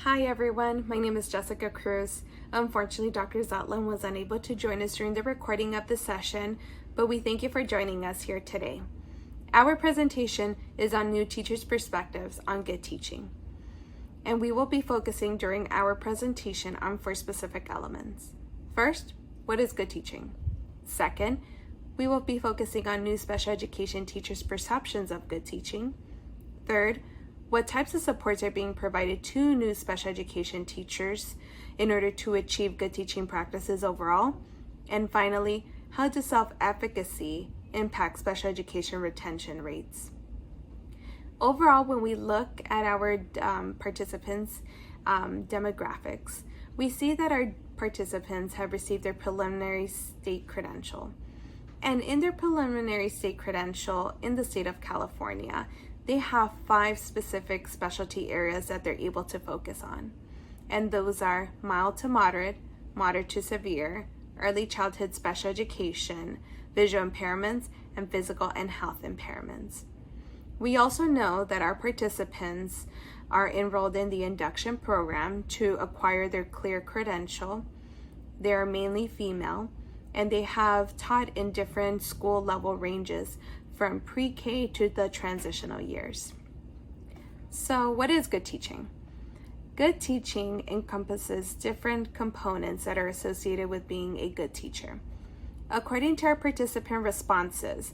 Hi everyone, my name is Jessica Cruz. Unfortunately, Dr. Zetlin was unable to join us during the recording of the session, but we thank you for joining us here today. Our presentation is on new teachers' perspectives on good teaching, and we will be focusing during our presentation on 4 specific elements. First, what is good teaching? Second, we will be focusing on new special education teachers' perceptions of good teaching. Third, what types of supports are being provided to new special education teachers in order to achieve good teaching practices overall? And finally, how does self-efficacy impact special education retention rates? Overall, when we look at our participants' demographics, we see that our participants have received their preliminary state credential. And in their preliminary state credential in the state of California, they have 5 specific specialty areas that they're able to focus on. And those are mild to moderate, moderate to severe, early childhood special education, visual impairments, and physical and health impairments. We also know that our participants are enrolled in the induction program to acquire their clear credential. They are mainly female, and they have taught in different school level ranges from pre-K to the transitional years. So what is good teaching? Good teaching encompasses different components that are associated with being a good teacher. According to our participant responses,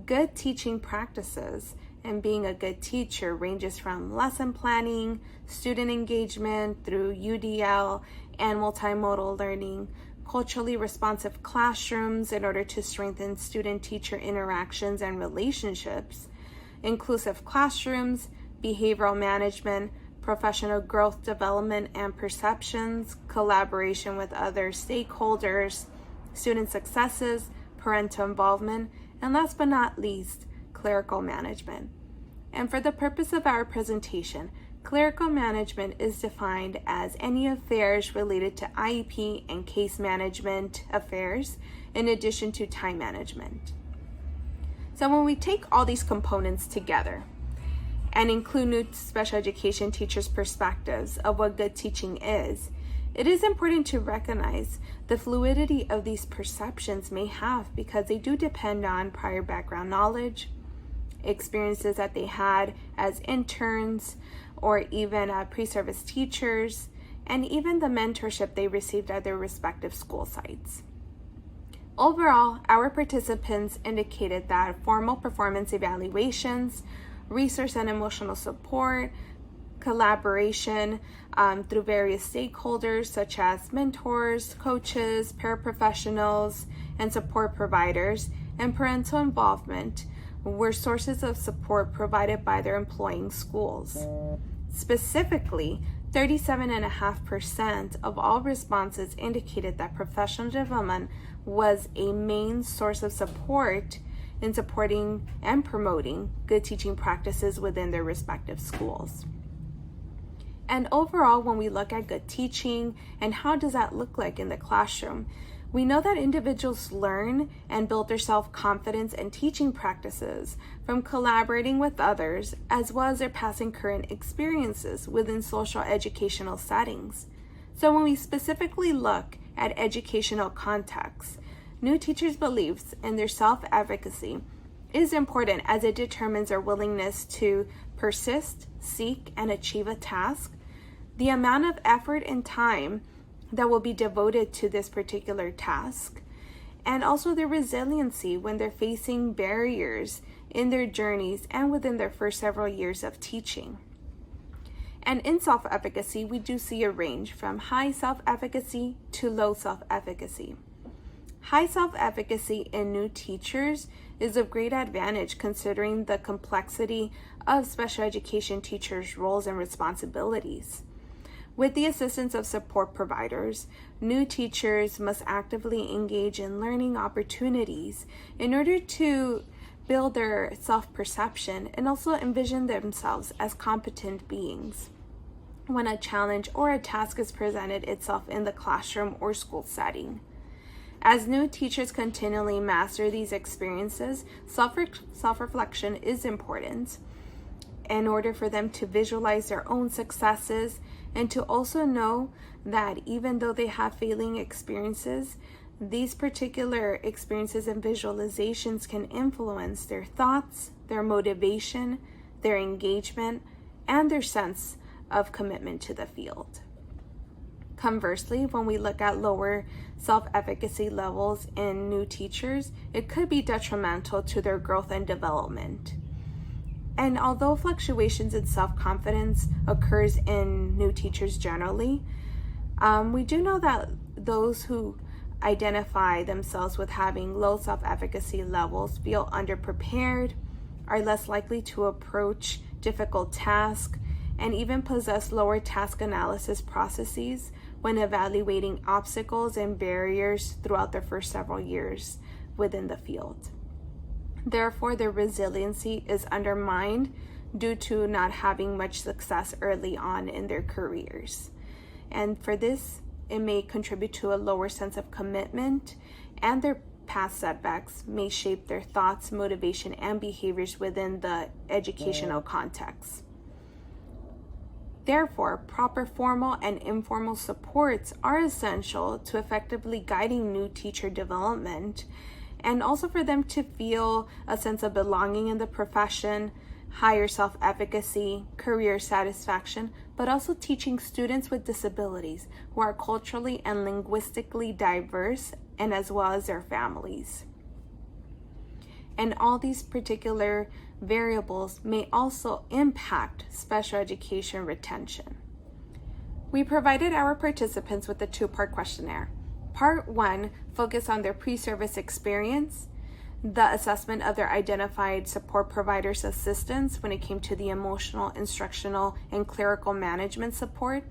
good teaching practices and being a good teacher ranges from lesson planning, student engagement through UDL and multimodal learning, culturally responsive classrooms in order to strengthen student-teacher interactions and relationships, inclusive classrooms, behavioral management, professional growth development and perceptions, collaboration with other stakeholders, student successes, parental involvement, and last but not least, clerical management. And for the purpose of our presentation, clerical management is defined as any affairs related to IEP and case management affairs, in addition to time management. So when we take all these components together and include new special education teachers' perspectives of what good teaching is, it is important to recognize the fluidity of these perceptions may have, because they do depend on prior background knowledge, experiences that they had as interns, or even pre-service teachers, and even the mentorship they received at their respective school sites. Overall, our participants indicated that formal performance evaluations, resource and emotional support, collaboration through various stakeholders such as mentors, coaches, paraprofessionals, and support providers, and parental involvement were sources of support provided by their employing schools. Specifically, 37.5% of all responses indicated that professional development was a main source of support in supporting and promoting good teaching practices within their respective schools. And overall, when we look at good teaching and how does that look like in the classroom, we know that individuals learn and build their self-confidence and teaching practices from collaborating with others, as well as their past and current experiences within social educational settings. So when we specifically look at educational contexts, new teachers' beliefs in their self-efficacy is important, as it determines their willingness to persist, seek, and achieve a task, the amount of effort and time that will be devoted to this particular task, and also their resiliency when they're facing barriers in their journeys and within their first several years of teaching. And in self-efficacy, we do see a range from high self-efficacy to low self-efficacy. High self-efficacy in new teachers is of great advantage, considering the complexity of special education teachers' roles and responsibilities. With the assistance of support providers, new teachers must actively engage in learning opportunities in order to build their self-perception and also envision themselves as competent beings when a challenge or a task is presented itself in the classroom or school setting. As new teachers continually master these experiences, self-reflection is important. in order for them to visualize their own successes and to also know that even though they have failing experiences, these particular experiences and visualizations can influence their thoughts, their motivation, their engagement, and their sense of commitment to the field. Conversely, when we look at lower self-efficacy levels in new teachers, it could be detrimental to their growth and development. And although fluctuations in self-confidence occurs in new teachers generally, we do know that those who identify themselves with having low self-efficacy levels feel underprepared, are less likely to approach difficult tasks, and even possess lower task analysis processes when evaluating obstacles and barriers throughout their first several years within the field. Therefore, their resiliency is undermined due to not having much success early on in their careers. And for this, it may contribute to a lower sense of commitment, and their past setbacks may shape their thoughts, motivation, and behaviors within the educational context. Therefore, proper formal and informal supports are essential to effectively guiding new teacher development, and also for them to feel a sense of belonging in the profession, higher self-efficacy, career satisfaction, but also teaching students with disabilities who are culturally and linguistically diverse, and as well as their families. And all these particular variables may also impact special education retention. We provided our participants with a two-part questionnaire. Part 1 focused on their pre-service experience, the assessment of their identified support providers' assistance when it came to the emotional, instructional, and clerical management support.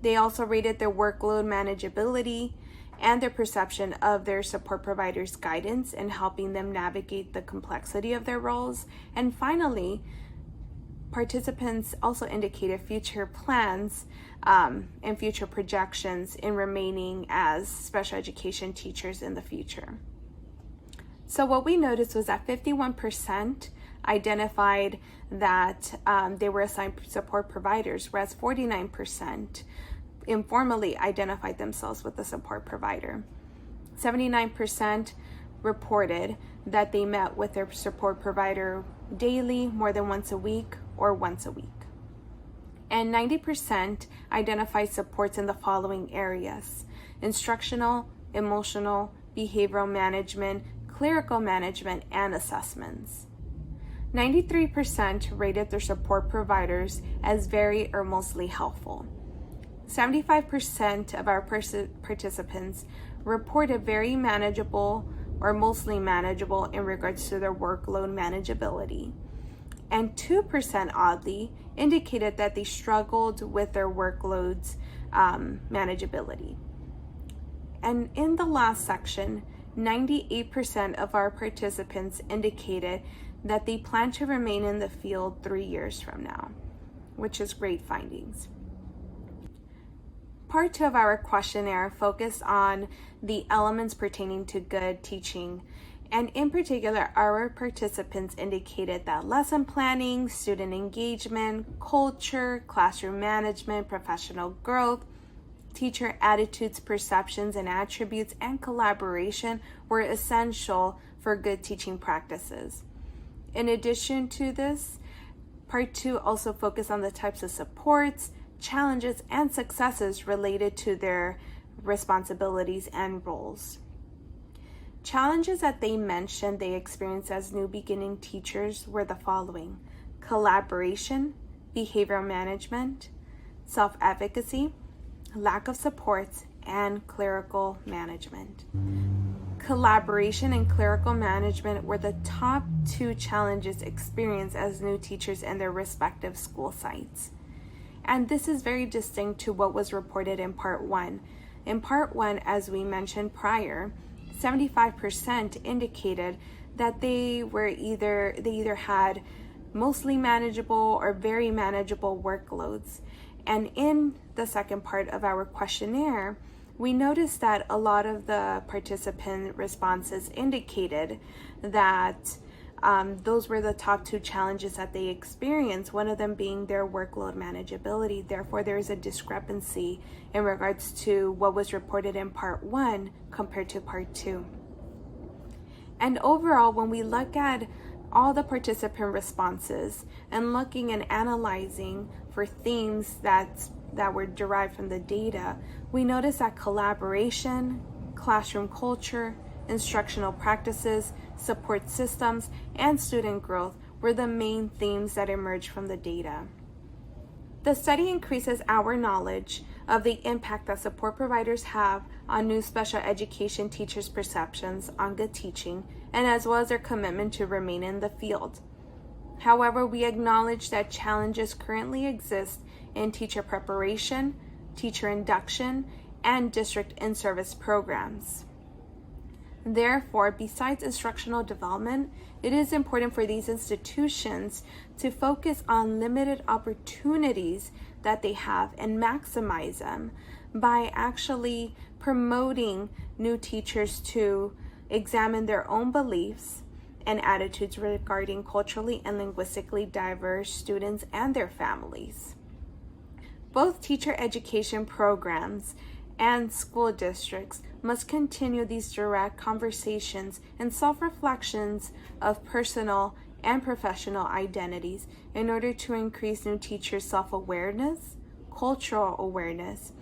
They also rated their workload manageability and their perception of their support providers' guidance in helping them navigate the complexity of their roles. And finally, participants also indicated future plans and future projections in remaining as special education teachers in the future. So what we noticed was that 51% identified that they were assigned support providers, whereas 49% informally identified themselves with a support provider. 79% reported that they met with their support provider daily, more than once a week, or once a week. And 90% identified supports in the following areas: instructional, emotional, behavioral management, clerical management, and assessments. 93% rated their support providers as very or mostly helpful. 75% of our participants reported very manageable or mostly manageable in regards to their workload manageability. And 2%, oddly, indicated that they struggled with their workload's manageability. And in the last section, 98% of our participants indicated that they plan to remain in the field 3 years from now, which is great findings. Part 2 of our questionnaire focused on the elements pertaining to good teaching, and in particular, our participants indicated that lesson planning, student engagement, culture, classroom management, professional growth, teacher attitudes, perceptions, and attributes, and collaboration were essential for good teaching practices. In addition to this, Part 2 also focused on the types of supports, challenges, and successes related to their responsibilities and roles. Challenges that they mentioned they experienced as new beginning teachers were the following: collaboration, behavioral management, self-efficacy, lack of supports, and clerical management. Collaboration and clerical management were the top 2 challenges experienced as new teachers in their respective school sites. And this is very distinct to what was reported in Part 1. In Part 1, as we mentioned prior, 75% indicated that they either had mostly manageable or very manageable workloads. And in the second part of our questionnaire, we noticed that a lot of the participant responses indicated that Those were the top two challenges that they experienced, one of them being their workload manageability. Therefore, there is a discrepancy in regards to what was reported in part 1 compared to part 2. And overall, when we look at all the participant responses and looking and analyzing for themes that were derived from the data, we notice that collaboration, classroom culture, instructional practices, support systems, and student growth were the main themes that emerged from the data. The study increases our knowledge of the impact that support providers have on new special education teachers' perceptions on good teaching, and as well as their commitment to remain in the field. However, we acknowledge that challenges currently exist in teacher preparation, teacher induction, and district in-service programs. Therefore, besides instructional development, it is important for these institutions to focus on limited opportunities that they have and maximize them by actually promoting new teachers to examine their own beliefs and attitudes regarding culturally and linguistically diverse students and their families. Both teacher education programs and school districts must continue these direct conversations and self-reflections of personal and professional identities in order to increase new teachers' self-awareness, cultural awareness,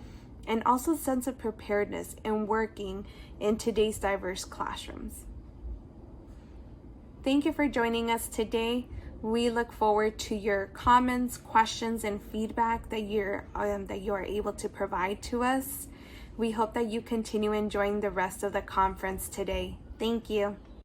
and also sense of preparedness in working in today's diverse classrooms. Thank you for joining us today. We look forward to your comments, questions, and feedback that you are able to provide to us. We hope that you continue enjoying the rest of the conference today. Thank you.